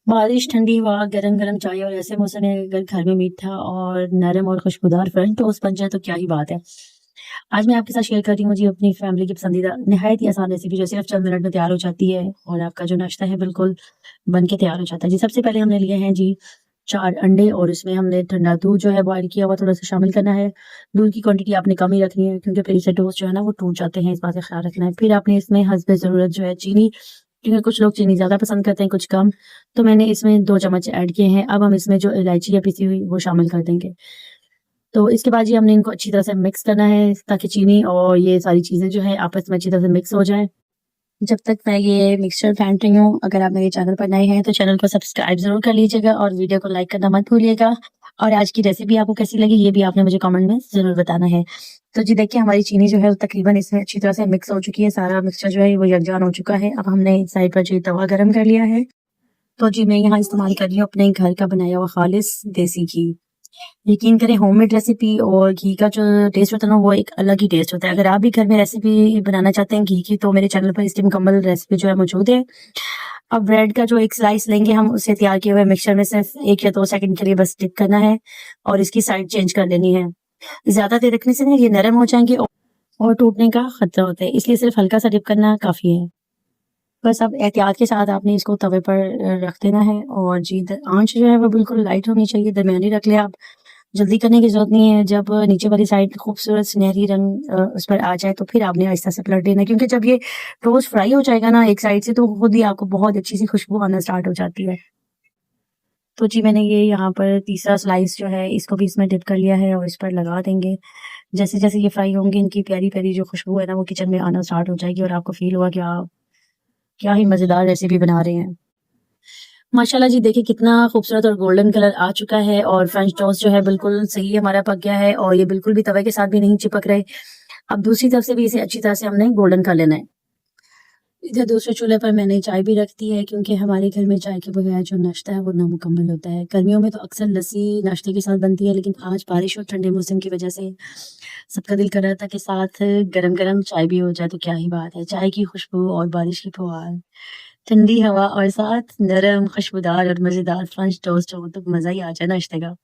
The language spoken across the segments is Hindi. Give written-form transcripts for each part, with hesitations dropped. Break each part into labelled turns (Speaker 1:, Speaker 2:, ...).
Speaker 1: बारिश, ठंडी हवा, गरम-गरम चाय और ऐसे मौसम में अगर घर में मीठा और नरम और खुशबूदार फ्रेंच टोस्ट बन जाए तो क्या ही बात है। आज मैं आपके साथ शेयर कर रही हूँ जी अपनी फैमिली की पसंदीदा निहायत ही आसान रेसिपी जो सिर्फ चंद मिनट में तैयार हो जाती है और आपका जो नाश्ता है बिल्कुल बन के तैयार हो जाता है। जी, सबसे पहले हमने लिए हैं जी 4 अंडे और उसमें हमने ठंडा दूध जो है बॉयल किया हुआ थोड़ा-सा शामिल करना है। दूध की क्वांटिटी आपने कम ही रखनी है क्योंकि फिर इससे टोस्ट जो है ना वो टूट जाते हैं, इस बात का ख्याल रखना है। फिर आपने इसमें हस्बे ज़रूरत जो है चीनी, क्योंकि कुछ लोग चीनी ज़्यादा पसंद करते हैं, कुछ कम, तो मैंने इसमें 2 चम्मच ऐड किए हैं। अब हम इसमें जो इलायची है पिसी हुई वो शामिल कर देंगे। तो इसके बाद जी हमने इनको अच्छी तरह से मिक्स करना है ताकि चीनी और ये सारी चीज़ें जो है आपस में अच्छी तरह से मिक्स हो जाएँ। जब तक मैं ये मिक्सचर फेंट रही हूँ, अगर आप मेरे चैनल पर नए हैं तो चैनल को सब्सक्राइब ज़रूर कर लीजिएगा और वीडियो को लाइक करना मत भूलिएगा। और आज की रेसिपी आपको कैसी लगी ये भी आपने मुझे कमेंट में ज़रूर बताना है। तो जी देखिए हमारी चीनी जो है वो तकरीबन इसमें अच्छी तरह से मिक्स हो चुकी है, सारा मिक्सचर जो है वो यकजान हो चुका है। अब हमने एक साइड पर जी तवा गरम कर लिया है। तो जी मैं यहाँ इस्तेमाल कर रही हूँ अपने घर का बनाया हुआ खालिस देसी घी। यकीन करें होममेड रेसिपी और घी का जो टेस्ट होता है ना वो एक अलग ही टेस्ट होता है। अगर आप भी घर में रेसिपी बनाना चाहते हैं घी की तो मेरे चैनल पर इसकी मुकम्मल रेसिपी जो है मौजूद है। अब ब्रेड का जो एक स्लाइस लेंगे हम उसे तैयार किए हुए मिक्सचर में सिर्फ 1 या 2 सेकंड के लिए बस डिप करना है और इसकी साइड चेंज कर लेनी है। ज़्यादा देर रखने से ना ये नरम हो जाएँगे और टूटने का खतरा होता है, इसलिए सिर्फ हल्का सा डिप करना काफ़ी है। बस अब एहतियात के साथ आपने इसको तवे पर रख देना है और जी आँच जो है वो बिल्कुल लाइट होनी चाहिए, दरमियानी रख लें आप। जल्दी करने की ज़रूरत नहीं है, जब नीचे वाली साइड खूबसूरत सुनहरी रंग उस पर आ जाए तो फिर आपने आहिस्ता से पलट देना है क्योंकि जब ये टोस्ट फ्राई हो जाएगा ना एक साइड से तो खुद ही आपको बहुत अच्छी सी खुशबू आना स्टार्ट हो जाती है। तो जी मैंने ये यहाँ पर तीसरा स्लाइस जो है इसको भी इसमें डिप कर लिया है और इस पर लगा देंगे। जैसे-जैसे ये फ्राई होंगे इनकी प्यारी-प्यारी जो खुशबू है ना वो किचन में आना स्टार्ट हो जाएगी और आपको फ़ील होगा कि आप क्या ही मज़ेदार रेसिपी बना रहे हैं। माशाल्लाह जी देखिए कितना खूबसूरत और गोल्डन कलर आ चुका है और फ्रेंच टोस्ट जो है बिल्कुल सही हमारा पक गया है और ये बिल्कुल भी तवे के साथ भी नहीं चिपक रहे। अब दूसरी तरफ से भी इसे अच्छी तरह से हमने गोल्डन कर लेना है। इधर दूसरे चूल्हे पर मैंने चाय भी रख दी है क्योंकि हमारे घर में चाय के बगैर जो नाश्ता है वो नामुकम्मल होता है। गर्मियों में तो अक्सर लस्सी नाश्ते के साथ बनती है लेकिन आज बारिश और ठंडे मौसम की वजह से सबका दिल कर रहा था कि साथ गरम-गरम चाय भी हो जाए तो क्या ही बात है। चाय की खुशबू और बारिश की फुहार, ठंडी हवा और साथ नरम, खुशबूदार और मज़ेदार फ्रेंच टोस्ट हो तो मज़ा ही आ जाए नाश्ते का।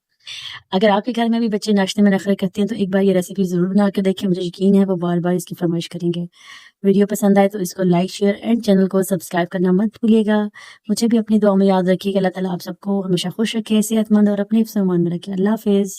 Speaker 1: अगर आपके घर में भी बच्चे नाश्ते में नखरे करते हैं तो एक बार ये रेसिपी ज़रूर बना के देखें, मुझे यकीन है वो बार-बार इसकी फ़रमाइश करेंगे। वीडियो पसंद आए तो इसको लाइक, शेयर एंड चैनल को सब्सक्राइब करना मत भूलिएगा। मुझे भी अपनी दुआ में याद रखिएगा। अल्लाह ताला आप सबको हमेशा खुश रखे, सेहतमंद और अपने हिफ्ज़-ओ-अमान में रखे। अल्लाह हाफ़िज़।